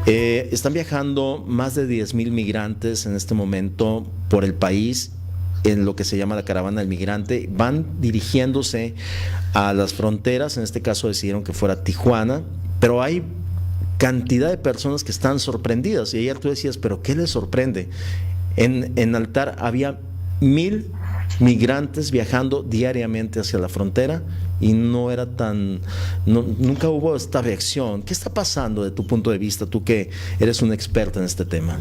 Están viajando más de 10,000 migrantes en este momento por el país en lo que se llama la caravana del migrante. Van dirigiéndose a las fronteras, en este caso decidieron que fuera Tijuana, pero hay cantidad de personas que están sorprendidas. Y ayer tú decías, ¿pero qué les sorprende? En Altar había 1,000 migrantes viajando diariamente hacia la frontera y no era nunca hubo esta reacción. ¿Qué está pasando de tu punto de vista, tú que eres un experto en este tema?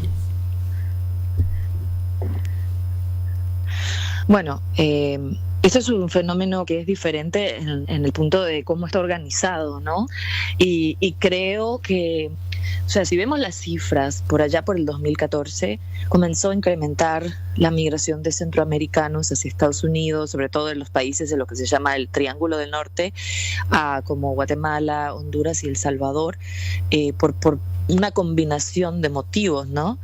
Bueno, esto es un fenómeno que es diferente en el punto de cómo está organizado, ¿no? Y creo que, o sea, si vemos las cifras, por allá por el 2014 comenzó a incrementar la migración de centroamericanos hacia Estados Unidos, sobre todo en los países de lo que se llama el Triángulo del Norte, como Guatemala, Honduras y El Salvador, por una combinación de motivos, ¿no?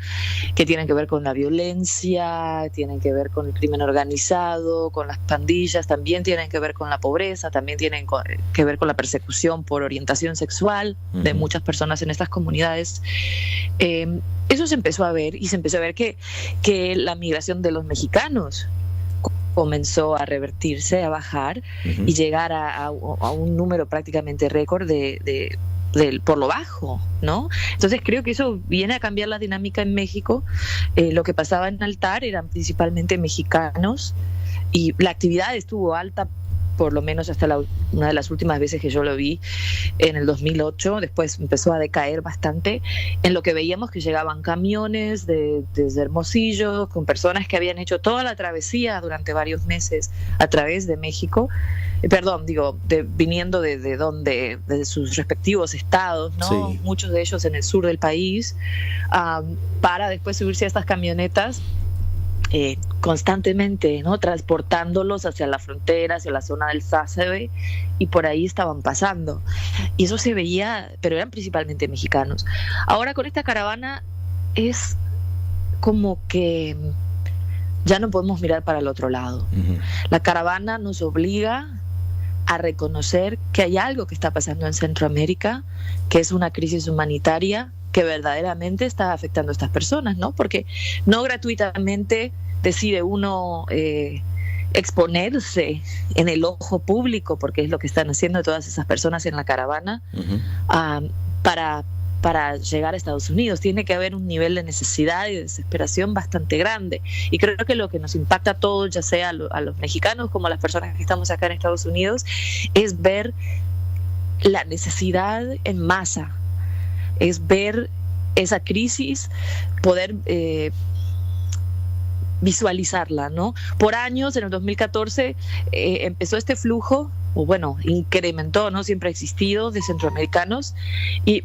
Que tienen que ver con la violencia, tienen que ver con el crimen organizado, con las pandillas, también tienen que ver con la pobreza, también tienen que ver con la persecución por orientación sexual de muchas personas en estas comunidades. Eso se empezó a ver, y se empezó a ver que la migración de los mexicanos comenzó a revertirse, a bajar y llegar a un número prácticamente récord por lo bajo, ¿no? Entonces creo que eso viene a cambiar la dinámica en México. Lo que pasaba en Altar eran principalmente mexicanos y la actividad estuvo alta por lo menos hasta una de las últimas veces que yo lo vi en el 2008. Después empezó a decaer bastante, en lo que veíamos que llegaban camiones desde Hermosillo con personas que habían hecho toda la travesía durante varios meses a través de México, viniendo de sus respectivos estados, ¿no? Sí. Muchos de ellos en el sur del país, para después subirse a estas camionetas constantemente, ¿no? Transportándolos hacia la frontera, hacia la zona del Sázabe, y por ahí estaban pasando. Y eso se veía, pero eran principalmente mexicanos. Ahora con esta caravana es como que ya no podemos mirar para el otro lado. La caravana nos obliga a reconocer que hay algo que está pasando en Centroamérica, que es una crisis humanitaria que verdaderamente está afectando a estas personas, ¿no? Porque no gratuitamente decide uno exponerse en el ojo público, porque es lo que están haciendo todas esas personas en la caravana, para llegar a Estados Unidos. Tiene que haber un nivel de necesidad y de desesperación bastante grande. Y creo que lo que nos impacta a todos, ya sea a los mexicanos como a las personas que estamos acá en Estados Unidos, es ver la necesidad en masa, es ver esa crisis, poder visualizarla, ¿no? Por años, en el 2014, empezó este flujo, o bueno, incrementó, ¿no? Siempre ha existido, de centroamericanos,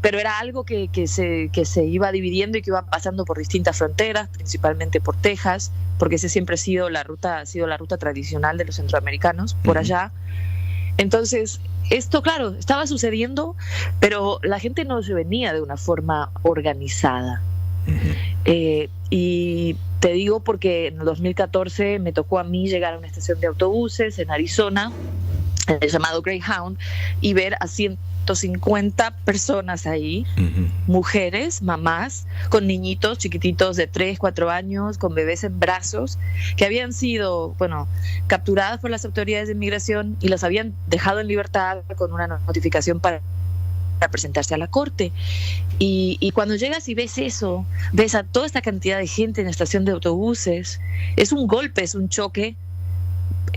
pero era algo que se iba dividiendo y que iba pasando por distintas fronteras, principalmente por Texas, porque esa siempre ha sido la ruta tradicional de los centroamericanos, por allá. Entonces, esto, claro, estaba sucediendo, pero la gente no se venía de una forma organizada. Y te digo porque en el 2014 me tocó a mí llegar a una estación de autobuses en Arizona, llamado Greyhound, y ver a 150 personas ahí, mujeres, mamás, con niñitos chiquititos de 3, 4 años, con bebés en brazos, que habían sido, capturadas por las autoridades de inmigración y las habían dejado en libertad con una notificación para presentarse a la corte. Y cuando llegas y ves eso, ves a toda esta cantidad de gente en la estación de autobuses, es un golpe, es un choque,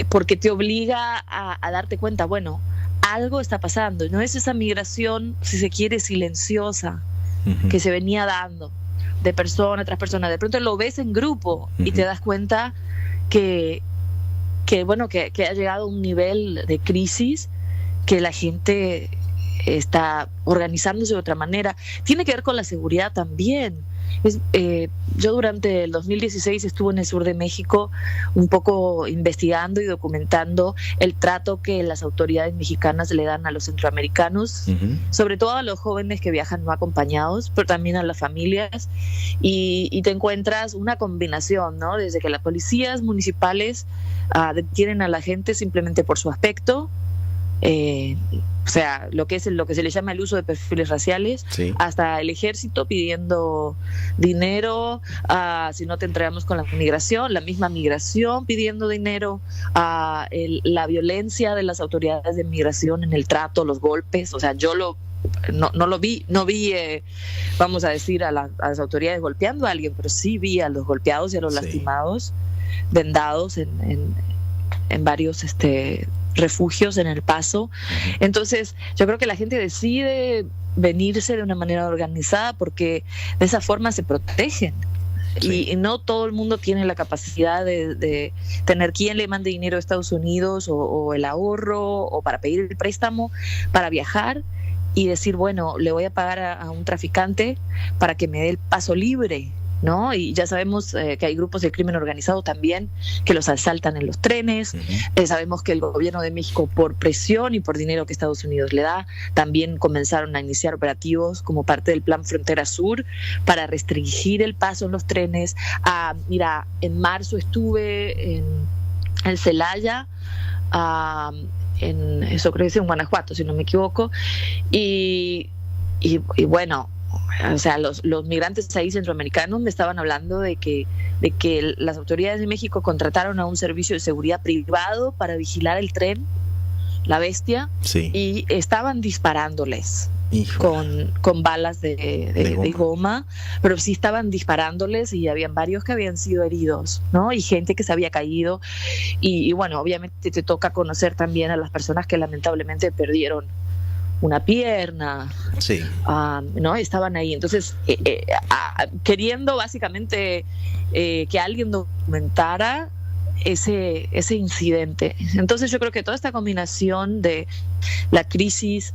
porque te obliga a darte cuenta, algo está pasando. No es esa migración, si se quiere, silenciosa, que se venía dando de persona tras persona. De pronto lo ves en grupo y te das cuenta que ha llegado a un nivel de crisis que la gente está organizándose de otra manera. Tiene que ver con la seguridad también. Yo durante el 2016 estuve en el sur de México un poco investigando y documentando el trato que las autoridades mexicanas le dan a los centroamericanos, sobre todo a los jóvenes que viajan no acompañados, pero también a las familias, y te encuentras una combinación, ¿no? Desde que las policías municipales detienen a la gente simplemente por su aspecto, o sea, lo que se le llama el uso de perfiles raciales, Sí. hasta el ejército pidiendo dinero, si no te entregamos con la migración, la misma migración pidiendo dinero, la violencia de las autoridades de migración en el trato, los golpes. O sea, no lo vi, vamos a decir, a las autoridades golpeando a alguien, pero sí vi a los golpeados y a los Sí. lastimados, vendados en varios refugios en El Paso. Entonces, yo creo que la gente decide venirse de una manera organizada porque de esa forma se protegen. Sí. Y no todo el mundo tiene la capacidad de tener quien le mande dinero a Estados Unidos o el ahorro o para pedir el préstamo para viajar y decir, bueno, le voy a pagar a un traficante para que me dé el paso libre, ¿no? Y ya sabemos que hay grupos de crimen organizado también que los asaltan en los trenes. Sabemos que el gobierno de México, por presión y por dinero que Estados Unidos le da, también comenzaron a iniciar operativos como parte del Plan Frontera Sur para restringir el paso en los trenes. Mira, en marzo estuve en Celaya, eso creo que es en Guanajuato, si no me equivoco, y bueno, o sea, los migrantes ahí centroamericanos me estaban hablando de que las autoridades de México contrataron a un servicio de seguridad privado para vigilar el tren, la Bestia, Sí. y estaban disparándoles Híjole. con balas de goma, pero sí estaban disparándoles y habían varios que habían sido heridos, ¿no? Y gente que se había caído. Y bueno, obviamente te toca conocer también a las personas que lamentablemente perdieron una pierna, Sí. ¿no? Estaban ahí. Entonces, queriendo básicamente que alguien documentara ese incidente. Entonces yo creo que toda esta combinación de la crisis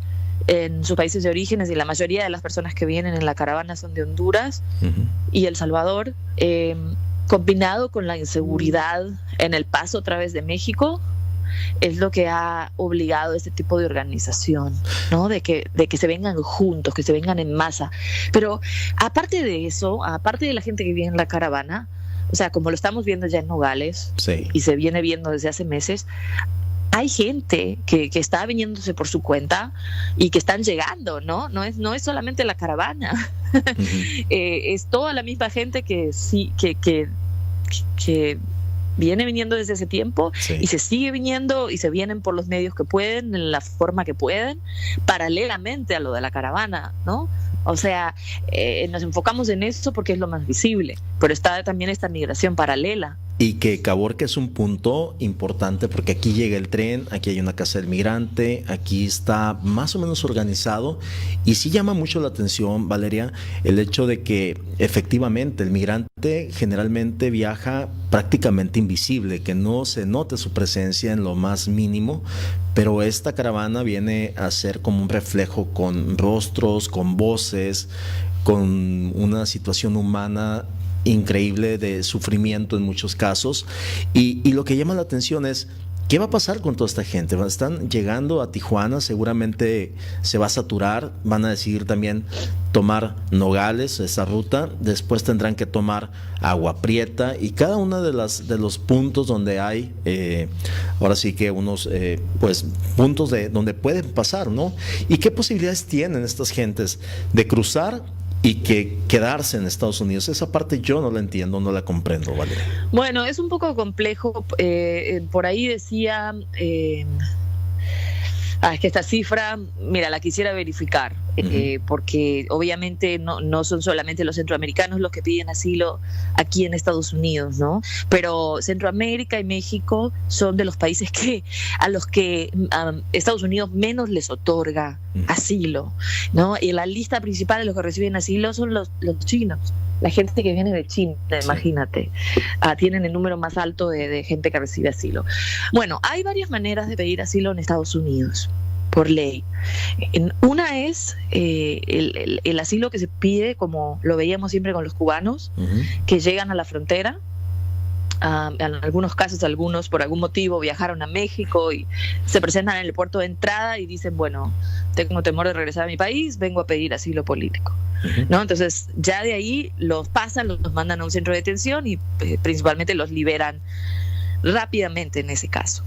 en sus países de orígenes, y la mayoría de las personas que vienen en la caravana son de Honduras y El Salvador, combinado con la inseguridad en el paso a través de México, es lo que ha obligado a este tipo de organización, ¿no? De que se vengan juntos, que se vengan en masa. Pero aparte de eso, aparte de la gente que viene en la caravana, o sea, como lo estamos viendo ya en Nogales, Sí. y se viene viendo desde hace meses, hay gente que está viniéndose por su cuenta y que están llegando, ¿no? No es solamente la caravana, es toda la misma gente que sí que viene viniendo desde ese tiempo, Sí. y se sigue viniendo y se vienen por los medios que pueden, en la forma que pueden, paralelamente a lo de la caravana, ¿no? O sea, nos enfocamos en eso porque es lo más visible, pero está también esta migración paralela. Y que Caborca es un punto importante porque aquí llega el tren, aquí hay una casa del migrante, aquí está más o menos organizado, y sí llama mucho la atención, Valeria, el hecho de que efectivamente el migrante generalmente viaja prácticamente invisible, que no se note su presencia en lo más mínimo, pero esta caravana viene a ser como un reflejo con rostros, con voces, con una situación humana increíble de sufrimiento en muchos casos, y lo que llama la atención es ¿qué va a pasar con toda esta gente? Están llegando a Tijuana, seguramente se va a saturar, van a decidir también tomar Nogales, esa ruta, después tendrán que tomar Agua Prieta, y cada uno de los puntos donde hay, ahora sí que unos pues puntos donde pueden pasar, ¿no? ¿Y qué posibilidades tienen estas gentes de cruzar y que quedarse en Estados Unidos? Esa parte yo no la entiendo, no la comprendo, Valeria. Bueno, es un poco complejo. Por ahí decía, es que esta cifra, mira, la quisiera verificar, porque obviamente no son solamente los centroamericanos los que piden asilo aquí en Estados Unidos, ¿no? Pero Centroamérica y México son de los países a los que Estados Unidos menos les otorga asilo, ¿no? Y la lista principal de los que reciben asilo son los chinos. La gente que viene de China, imagínate, tienen el número más alto de gente que recibe asilo. Bueno, hay varias maneras de pedir asilo en Estados Unidos, por ley. Una es el asilo que se pide, como lo veíamos siempre con los cubanos, que llegan a la frontera. En algunos casos, algunos por algún motivo viajaron a México y se presentan en el puerto de entrada y dicen, bueno, tengo temor de regresar a mi país, vengo a pedir asilo político, ¿no? Entonces ya de ahí los pasan, los mandan a un centro de detención y principalmente los liberan rápidamente en ese caso.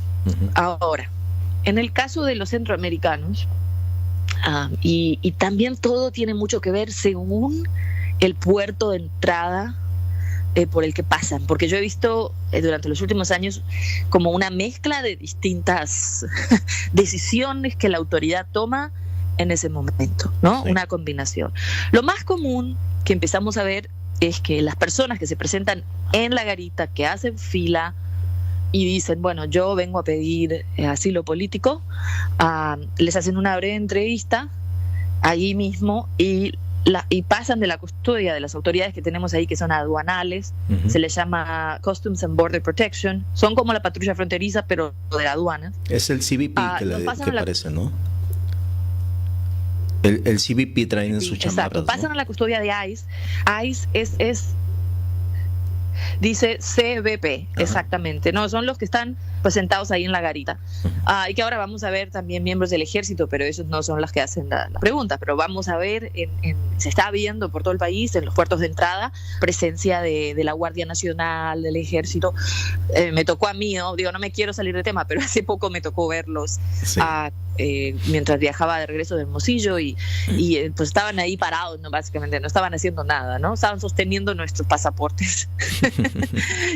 Ahora, en el caso de los centroamericanos, Y también todo tiene mucho que ver según el puerto de entrada por el que pasan, porque yo he visto durante los últimos años como una mezcla de distintas decisiones que la autoridad toma en ese momento, ¿no? Sí. Una combinación. Lo más común que empezamos a ver es que las personas que se presentan en la garita, que hacen fila y dicen, bueno, yo vengo a pedir asilo político, les hacen una breve entrevista allí mismo y pasan de la custodia de las autoridades que tenemos ahí, que son aduanales, se les llama Customs and Border Protection, son como la patrulla fronteriza, pero de la aduana. Es el CBP que parece, ¿no? El CBP traen en su chamarra. Exacto, pasan a la custodia de ICE. ICE dice CBP, exactamente, no, son los que están pues sentados ahí en la garita. Y que ahora vamos a ver también miembros del ejército, pero esos no son los que hacen la pregunta, pero vamos a ver, se está viendo por todo el país, en los puertos de entrada, presencia de la Guardia Nacional, del ejército. Me tocó a mí, ¿no? Digo, no me quiero salir de tema, pero hace poco me tocó verlos sí. Mientras viajaba de regreso de Hermosillo y pues estaban ahí parados, ¿no? Básicamente no estaban haciendo nada, ¿no? Estaban sosteniendo nuestros pasaportes.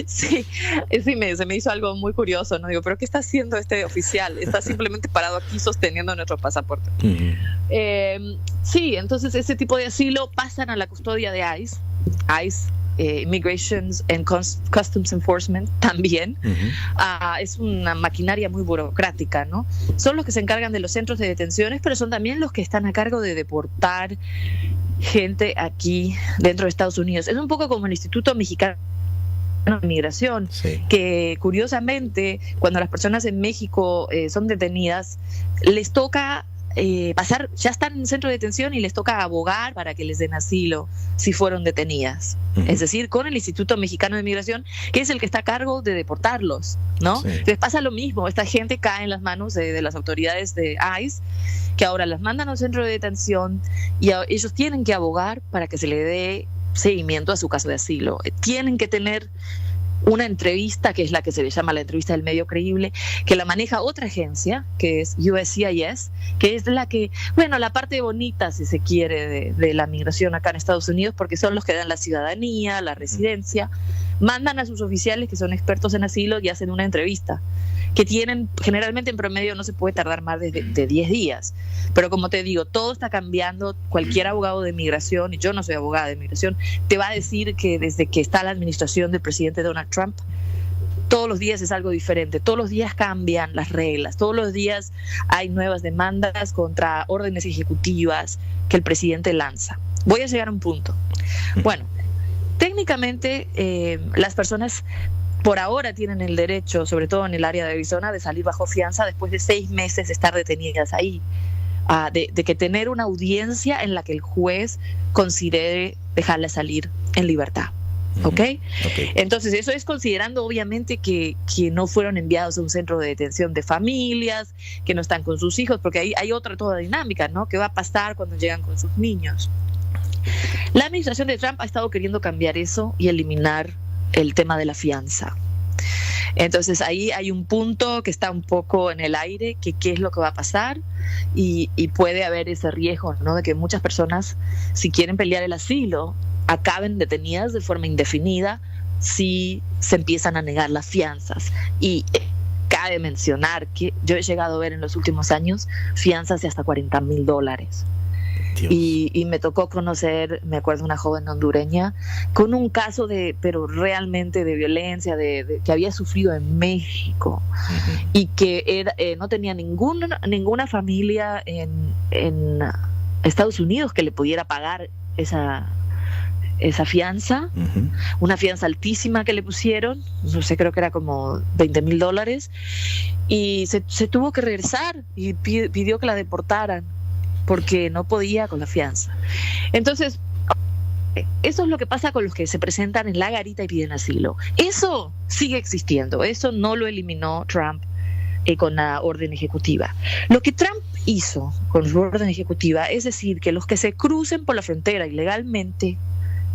Sí, se me hizo algo muy curioso, ¿no? Digo, ¿pero qué está haciendo este oficial? Está simplemente parado aquí sosteniendo nuestro pasaporte. Sí, entonces ese tipo de asilo pasan a la custodia de ICE, Immigration and Customs Enforcement también. Es una maquinaria muy burocrática, ¿no? Son los que se encargan de los centros de detenciones, pero son también los que están a cargo de deportar gente aquí dentro de Estados Unidos. Es un poco como el Instituto Mexicano de Migración, sí. Que curiosamente cuando las personas en México son detenidas, les toca pasar, ya están en centro de detención y les toca abogar para que les den asilo si fueron detenidas. Es decir, con el Instituto Mexicano de Migración, que es el que está a cargo de deportarlos, ¿no? Sí. Entonces pasa lo mismo, esta gente cae en las manos de las autoridades de ICE, que ahora las mandan a un centro de detención y ellos tienen que abogar para que se le dé seguimiento a su caso de asilo. Tienen que tener una entrevista, que es la que se le llama la entrevista del medio creíble, que la maneja otra agencia, que es USCIS, que es la que, bueno, la parte bonita, si se quiere, de la migración acá en Estados Unidos, porque son los que dan la ciudadanía, la residencia, mandan a sus oficiales que son expertos en asilo y hacen una entrevista, que tienen, generalmente en promedio no se puede tardar más de 10 días, pero como te digo, todo está cambiando. Cualquier abogado de migración, y yo no soy abogada de migración, te va a decir que desde que está la administración del presidente Donald Trump, todos los días es algo diferente, todos los días cambian las reglas, todos los días hay nuevas demandas contra órdenes ejecutivas que el presidente lanza. Voy a llegar a un punto. Bueno, técnicamente las personas por ahora tienen el derecho, sobre todo en el área de Arizona, de salir bajo fianza después de 6 meses de estar detenidas ahí, de que tener una audiencia en la que el juez considere dejarla salir en libertad. ¿Okay? Entonces eso es considerando obviamente que no fueron enviados a un centro de detención de familias, que no están con sus hijos, porque ahí hay otra toda dinámica, ¿no? ¿Qué va a pasar cuando llegan con sus niños? La administración de Trump ha estado queriendo cambiar eso y eliminar el tema de la fianza. Entonces ahí hay un punto que está un poco en el aire, que qué es lo que va a pasar, y puede haber ese riesgo, ¿no? De que muchas personas, si quieren pelear el asilo, acaben detenidas de forma indefinida si se empiezan a negar las fianzas. Y cabe mencionar que yo he llegado a ver en los últimos años fianzas de hasta $40,000. Y me tocó conocer, me acuerdo, una joven hondureña con un caso pero realmente de violencia, que había sufrido en México, y que no tenía ninguna familia en Estados Unidos que le pudiera pagar esa fianza, una fianza altísima que le pusieron, no sé, creo que era como $20,000, y se tuvo que regresar y pidió que la deportaran porque no podía con la fianza. Entonces, eso es lo que pasa con los que se presentan en la garita y piden asilo. Eso sigue existiendo, eso no lo eliminó Trump con la orden ejecutiva. Lo que Trump hizo con su orden ejecutiva es decir que los que se crucen por la frontera ilegalmente,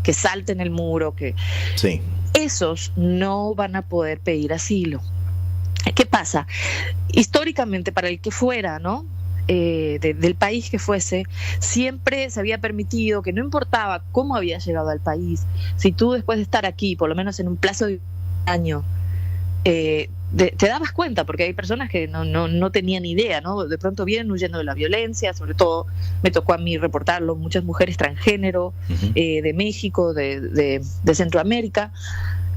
que salten el muro, sí, esos no van a poder pedir asilo. ¿Qué pasa? Históricamente, para el que fuera, ¿no? del país que fuese, siempre se había permitido que no importaba cómo habías llegado al país, si tú después de estar aquí, por lo menos en un plazo de un año, te dabas cuenta, porque hay personas que no tenían idea, ¿no? De pronto vienen huyendo de la violencia, sobre todo me tocó a mí reportarlo, muchas mujeres transgénero, de México, de Centroamérica,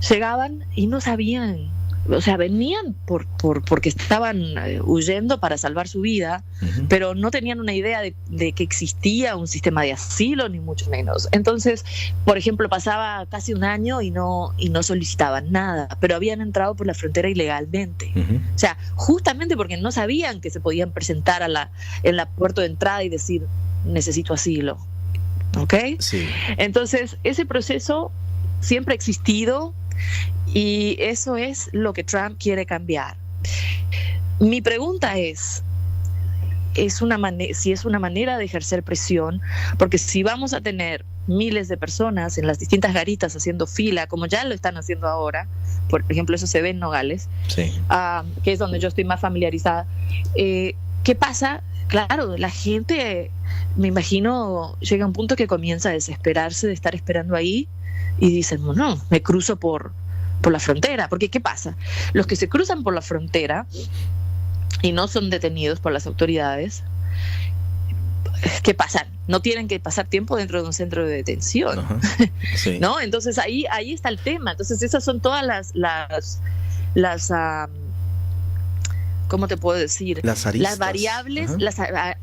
llegaban y no sabían, o sea, venían porque estaban huyendo para salvar su vida, pero no tenían una idea de que existía un sistema de asilo, ni mucho menos. Entonces, por ejemplo, pasaba casi un año y no solicitaban nada, pero habían entrado por la frontera ilegalmente. O sea, justamente porque no sabían que se podían presentar en la puerta de entrada y decir, necesito asilo. ¿Ok? Sí. Entonces, ese proceso siempre ha existido, y eso es lo que Trump quiere cambiar. Mi pregunta es si es una manera de ejercer presión, porque si vamos a tener miles de personas en las distintas garitas haciendo fila, como ya lo están haciendo ahora, por ejemplo, eso se ve en Nogales, Sí. Que es donde yo estoy más familiarizada, ¿qué pasa? Claro, la gente, me imagino, llega a un punto que comienza a desesperarse de estar esperando ahí y dicen, bueno, me cruzo por la frontera. Porque ¿qué pasa? Los que se cruzan por la frontera y no son detenidos por las autoridades, ¿qué pasa? No tienen que pasar tiempo dentro de un centro de detención. Sí. ¿No? Entonces ahí está el tema. Entonces esas son todas las ¿cómo te puedo decir? Las aristas. Las variables, las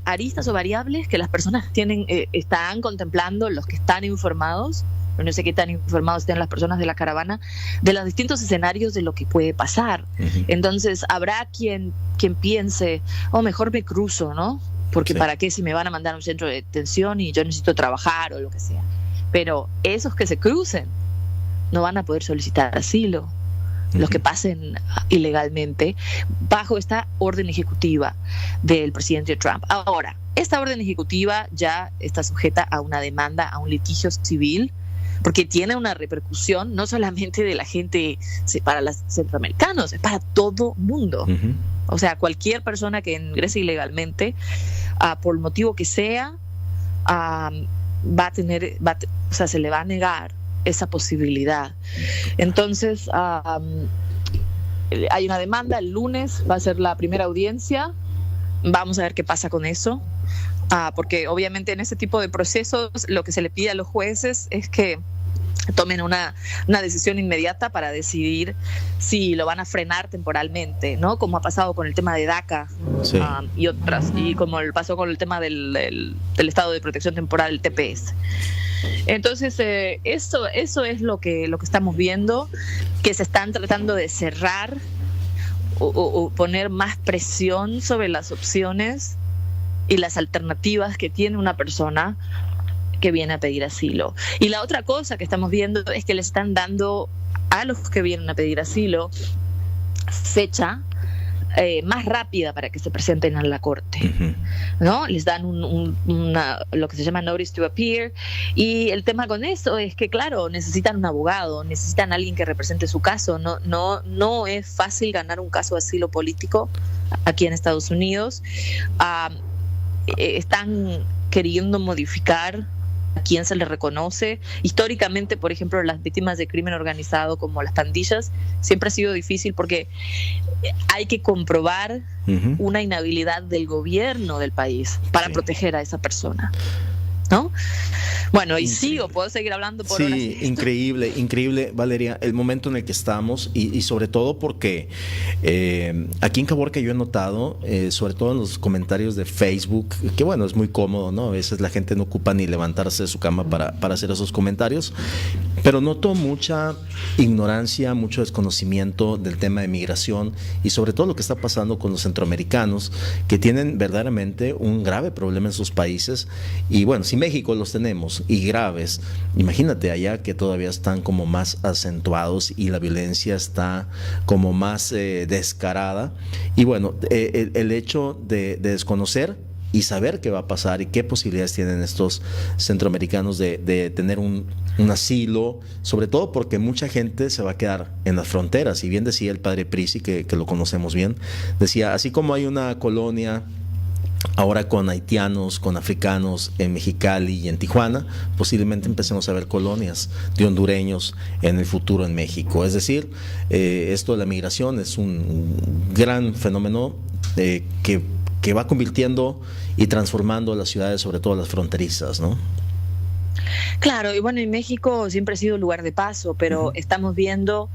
aristas o variables que las personas están contemplando, los que están informados. No sé qué tan informados estén las personas de la caravana, de los distintos escenarios de lo que puede pasar. Entonces habrá quien piense, mejor me cruzo, ¿no? Porque sí. ¿Para qué si me van a mandar a un centro de detención y yo necesito trabajar o lo que sea? Pero esos que se crucen no van a poder solicitar asilo, los que pasen ilegalmente, bajo esta orden ejecutiva del presidente Trump. Ahora, esta orden ejecutiva ya está sujeta a una demanda, a un litigio civil, porque tiene una repercusión no solamente de la gente para los centroamericanos, es para todo mundo. O sea, cualquier persona que ingrese ilegalmente, por el motivo que sea, se le va a negar esa posibilidad. Entonces, hay una demanda, el lunes va a ser la primera audiencia, vamos a ver qué pasa con eso. Porque obviamente en ese tipo de procesos lo que se le pide a los jueces es que tomen una decisión inmediata para decidir si lo van a frenar temporalmente, ¿no? Como ha pasado con el tema de DACA, sí. Y otras, y como pasó con el tema del Estado de Protección Temporal, el TPS. Entonces, eso es lo que estamos viendo, que se están tratando de cerrar o poner más presión sobre las opciones y las alternativas que tiene una persona que viene a pedir asilo. Y la otra cosa que estamos viendo es que le están dando a los que vienen a pedir asilo fecha más rápida para que se presenten a la corte, ¿no? Les dan lo que se llama notice to appear, y el tema con eso es que, claro, necesitan un abogado, necesitan alguien que represente su caso. No es fácil ganar un caso de asilo político aquí en Estados Unidos. Están queriendo modificar a quién se les reconoce. Históricamente, por ejemplo, las víctimas de crimen organizado, como las pandillas, siempre ha sido difícil porque hay que comprobar una inhabilidad del gobierno del país para proteger a esa persona, ¿no? Bueno, y puedo seguir hablando por horas. Sí, increíble, Valeria, el momento en el que estamos y sobre todo porque aquí en Caborca yo he notado, sobre todo en los comentarios de Facebook, que bueno, es muy cómodo, ¿no? A veces la gente no ocupa ni levantarse de su cama para hacer esos comentarios, pero noto mucha ignorancia, mucho desconocimiento del tema de migración y sobre todo lo que está pasando con los centroamericanos, que tienen verdaderamente un grave problema en sus países. Y bueno, si México los tenemos y graves, imagínate allá que todavía están como más acentuados y la violencia está como más descarada. Y bueno, el hecho de desconocer y saber qué va a pasar y qué posibilidades tienen estos centroamericanos de tener un asilo, sobre todo porque mucha gente se va a quedar en las fronteras. Y bien decía el padre Prisi, que lo conocemos bien, decía, así como hay una colonia ahora con haitianos, con africanos en Mexicali y en Tijuana, posiblemente empecemos a ver colonias de hondureños en el futuro en México. Es decir, esto de la migración es un gran fenómeno que va convirtiendo y transformando las ciudades, sobre todo las fronterizas, ¿no? Claro, y bueno, en México siempre ha sido lugar de paso, pero estamos viendo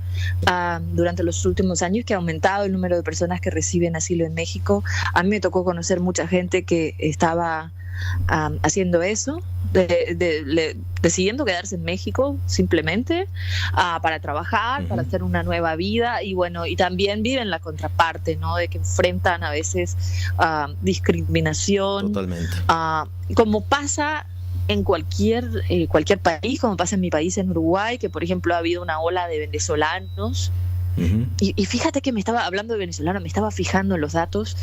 durante los últimos años que ha aumentado el número de personas que reciben asilo en México. A mí me tocó conocer mucha gente que estaba haciendo eso, decidiendo quedarse en México simplemente para trabajar, para hacer una nueva vida, y bueno, y también viven la contraparte, ¿no? De que enfrentan a veces discriminación. Totalmente. Como pasa en cualquier país, como pasa en mi país, en Uruguay, que por ejemplo ha habido una ola de venezolanos. Y fíjate que me estaba hablando de venezolanos, me estaba fijando en los datos,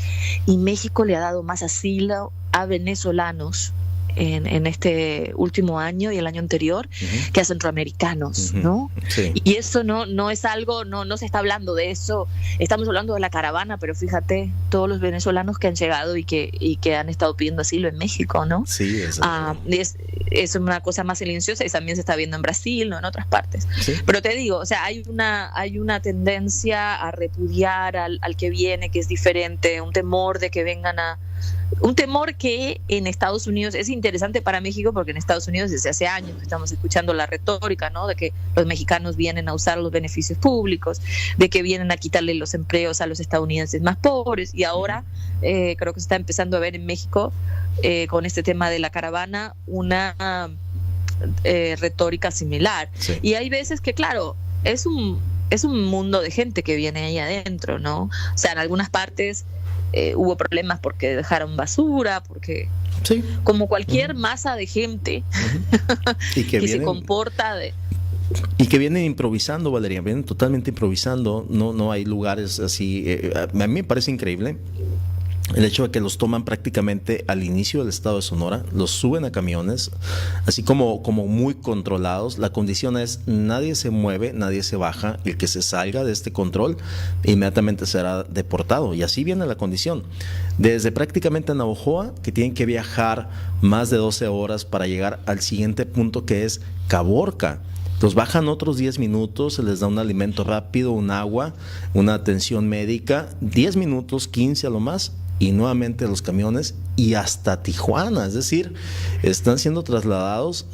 y México le ha dado más asilo a venezolanos en este último año y el año anterior que a centroamericanos, ¿no? Sí. Y eso no es algo, no se está hablando de eso. Estamos hablando de la caravana, pero fíjate todos los venezolanos que han llegado y que han estado pidiendo asilo en México, ¿no? Sí, es una cosa más silenciosa, y también se está viendo en Brasil, ¿no? En otras partes. Sí. Pero te digo, o sea, hay una tendencia a repudiar al que viene, que es diferente, un temor de que vengan un temor que en Estados Unidos es interesante para México, porque en Estados Unidos desde hace años estamos escuchando la retórica, ¿no? De que los mexicanos vienen a usar los beneficios públicos, de que vienen a quitarle los empleos a los estadounidenses más pobres, y ahora creo que se está empezando a ver en México con este tema de la caravana una retórica similar. Sí. Y hay veces que, claro, es un mundo de gente que viene ahí adentro, ¿no? O sea, en algunas partes hubo problemas porque dejaron basura, porque Sí. como cualquier masa de gente Y que se comporta y que vienen improvisando, Valeria, vienen totalmente improvisando. No hay lugares así. A mí me parece increíble el hecho de que los toman prácticamente al inicio del estado de Sonora, los suben a camiones, así como muy controlados. La condición es: nadie se mueve, nadie se baja, el que se salga de este control inmediatamente será deportado. Y así viene la condición. Desde prácticamente Navojoa, que tienen que viajar más de 12 horas para llegar al siguiente punto, que es Caborca. Los bajan otros 10 minutos, se les da un alimento rápido, un agua, una atención médica, 10 minutos, 15 a lo más, y nuevamente los camiones y hasta Tijuana. Es decir, están siendo trasladados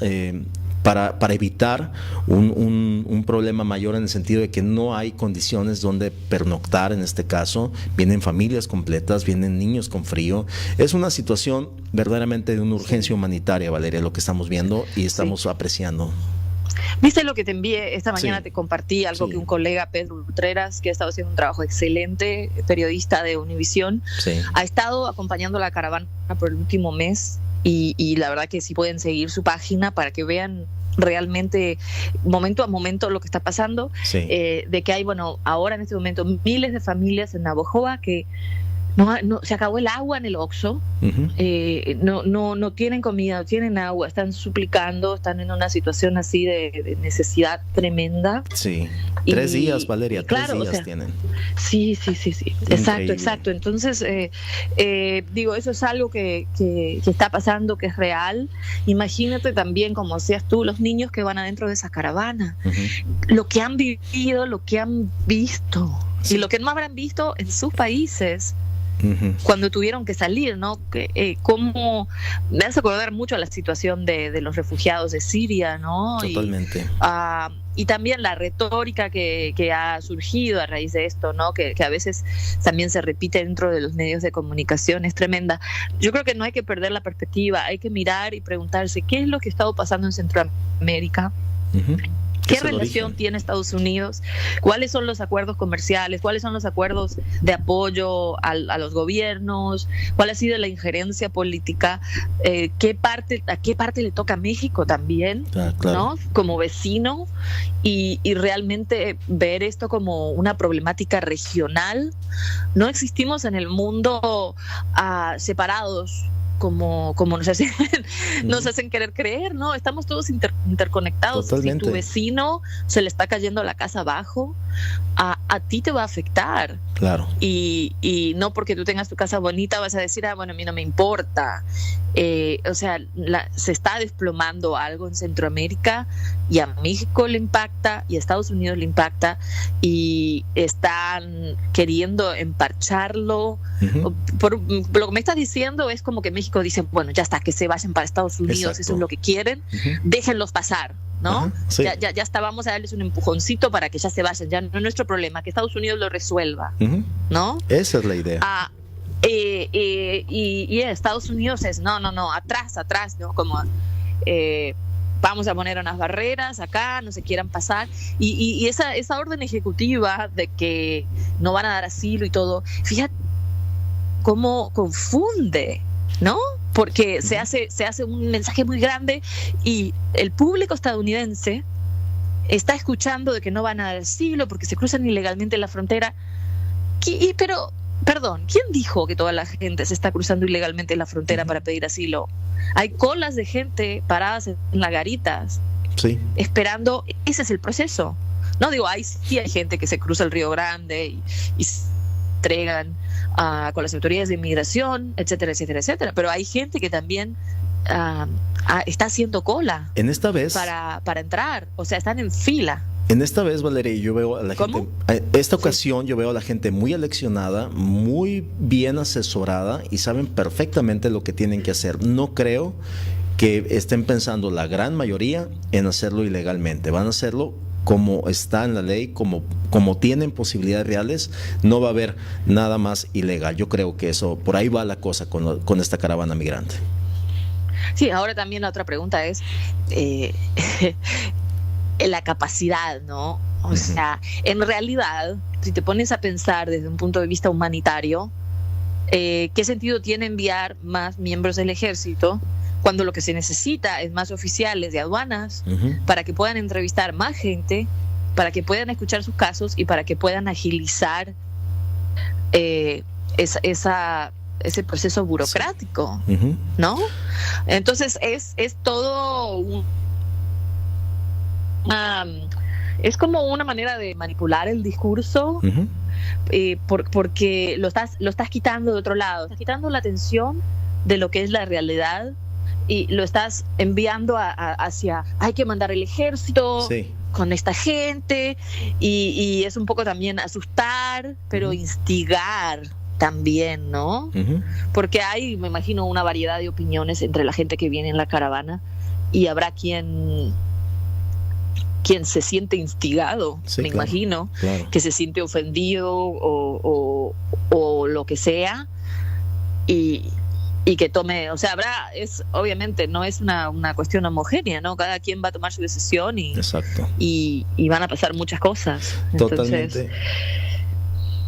para evitar un problema mayor, en el sentido de que no hay condiciones donde pernoctar. En este caso vienen familias completas, vienen niños con frío. Es una situación verdaderamente de una urgencia humanitaria, Valeria, lo que estamos viendo y estamos apreciando. ¿Viste lo que te envié esta mañana? Sí. Te compartí algo que un colega, Pedro Ultreras, que ha estado haciendo un trabajo excelente, periodista de Univisión, ha estado acompañando la caravana por el último mes, y la verdad que sí pueden seguir su página para que vean realmente momento a momento lo que está pasando, de que hay, bueno, ahora en este momento miles de familias en Navojoa que no se acabó el agua en el Oxxo, no tienen comida, no tienen agua, están suplicando, están en una situación así de necesidad tremenda. Sí, 3 días, Valeria, claro, 3 días, o sea, tienen. Sí, exacto. Entonces, digo, eso es algo que está pasando, que es real. Imagínate también, como decías tú, los niños que van adentro de esa caravana, lo que han vivido, lo que han visto, y lo que no habrán visto en sus países cuando tuvieron que salir, ¿no? Como me hace acordar mucho a la situación de los refugiados de Siria, ¿no? Totalmente. Y también la retórica que ha surgido a raíz de esto, ¿no? Que a veces también se repite dentro de los medios de comunicación, es tremenda. Yo creo que no hay que perder la perspectiva, hay que mirar y preguntarse qué es lo que ha estado pasando en Centroamérica. ¿Qué relación tiene Estados Unidos? ¿Cuáles son los acuerdos comerciales? ¿Cuáles son los acuerdos de apoyo a los gobiernos? ¿Cuál ha sido la injerencia política? ¿A qué parte le toca a México también? Claro. ¿No? Como vecino, y realmente ver esto como una problemática regional. No existimos en el mundo separados nos hacen querer creer, ¿no? Estamos todos interconectados. Totalmente. Si tu vecino se le está cayendo la casa abajo, a ti te va a afectar. Claro. Y no porque tú tengas tu casa bonita vas a decir, bueno, a mí no me importa. O sea, se está desplomando algo en Centroamérica y a México le impacta y a Estados Unidos le impacta y están queriendo emparcharlo. Por lo que me estás diciendo es como que México dice, bueno, ya está, que se vayan para Estados Unidos. Exacto. Eso es lo que quieren, déjenlos pasar, ¿no? Sí. Ya está, vamos a darles un empujoncito para que ya se vayan, ya no es nuestro problema, que Estados Unidos lo resuelva, ¿no? Esa es la idea. Y Estados Unidos es, no, atrás, ¿no? Como vamos a poner unas barreras acá, no se quieran pasar. Y esa orden ejecutiva de que no van a dar asilo y todo, fíjate cómo confunde, ¿no? Porque se hace un mensaje muy grande y el público estadounidense está escuchando de que no van a dar asilo porque se cruzan ilegalmente la frontera. Pero, perdón, ¿quién dijo que toda la gente se está cruzando ilegalmente la frontera para pedir asilo? Hay colas de gente paradas en las garitas, esperando. Ese es el proceso. No digo, sí hay gente que se cruza el Río Grande y se entregan con las autoridades de inmigración, etcétera, etcétera, etcétera. Pero hay gente que también está haciendo cola en esta vez para entrar, o sea, están en fila. En esta vez, Valeria, yo veo a la gente, esta ocasión yo veo a la gente muy aleccionada, muy bien asesorada y saben perfectamente lo que tienen que hacer. No creo que estén pensando la gran mayoría en hacerlo ilegalmente. Van a hacerlo como está en la ley, como tienen posibilidades reales. No va a haber nada más ilegal. Yo creo que eso, por ahí va la cosa con esta caravana migrante. Sí, ahora también la otra pregunta es la capacidad, ¿no? O sea, en realidad, si te pones a pensar desde un punto de vista humanitario, ¿qué sentido tiene enviar más miembros del ejército cuando lo que se necesita es más oficiales de aduanas para que puedan entrevistar más gente, para que puedan escuchar sus casos y para que puedan agilizar ese proceso burocrático, ¿no? Entonces es todo es como una manera de manipular el discurso, porque lo estás quitando de otro lado, estás quitando la atención de lo que es la realidad y lo estás enviando hacia hay que mandar el ejército con esta gente y es un poco también asustar, pero instigar también, ¿no? Porque hay, me imagino, una variedad de opiniones entre la gente que viene en la caravana y habrá quien se siente instigado, imagino, que se siente ofendido o lo que sea y que tome, o sea, obviamente no es una cuestión homogénea, ¿no? Cada quien va a tomar su decisión y van a pasar muchas cosas.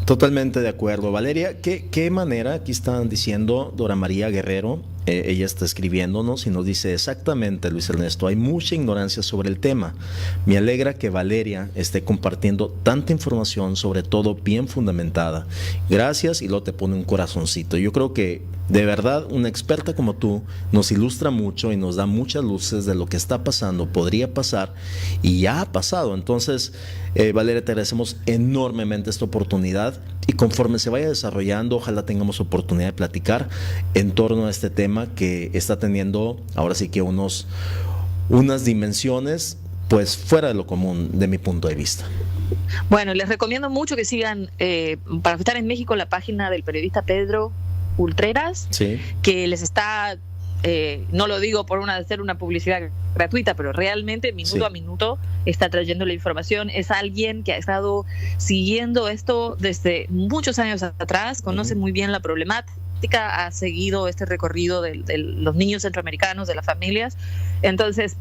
Totalmente de acuerdo. Valeria, ¿qué manera? Aquí están diciendo Dora María Guerrero, ella está escribiéndonos y nos dice exactamente, Luis Ernesto, hay mucha ignorancia sobre el tema. Me alegra que Valeria esté compartiendo tanta información, sobre todo bien fundamentada. Gracias, y luego te pone un corazoncito. Yo creo que de verdad una experta como tú nos ilustra mucho y nos da muchas luces de lo que está pasando, podría pasar y ya ha pasado. Entonces, Valeria, te agradecemos enormemente esta oportunidad y conforme se vaya desarrollando, ojalá tengamos oportunidad de platicar en torno a este tema que está teniendo ahora sí que unas dimensiones pues fuera de lo común de mi punto de vista. Bueno, les recomiendo mucho que sigan para estar en México la página del periodista Pedro Ultreras, que les está, no lo digo por hacer una publicidad gratuita, pero realmente minuto a minuto está trayendo la información. Es alguien que ha estado siguiendo esto desde muchos años atrás, conoce muy bien la problemática, ha seguido este recorrido de los niños centroamericanos, de las familias. Entonces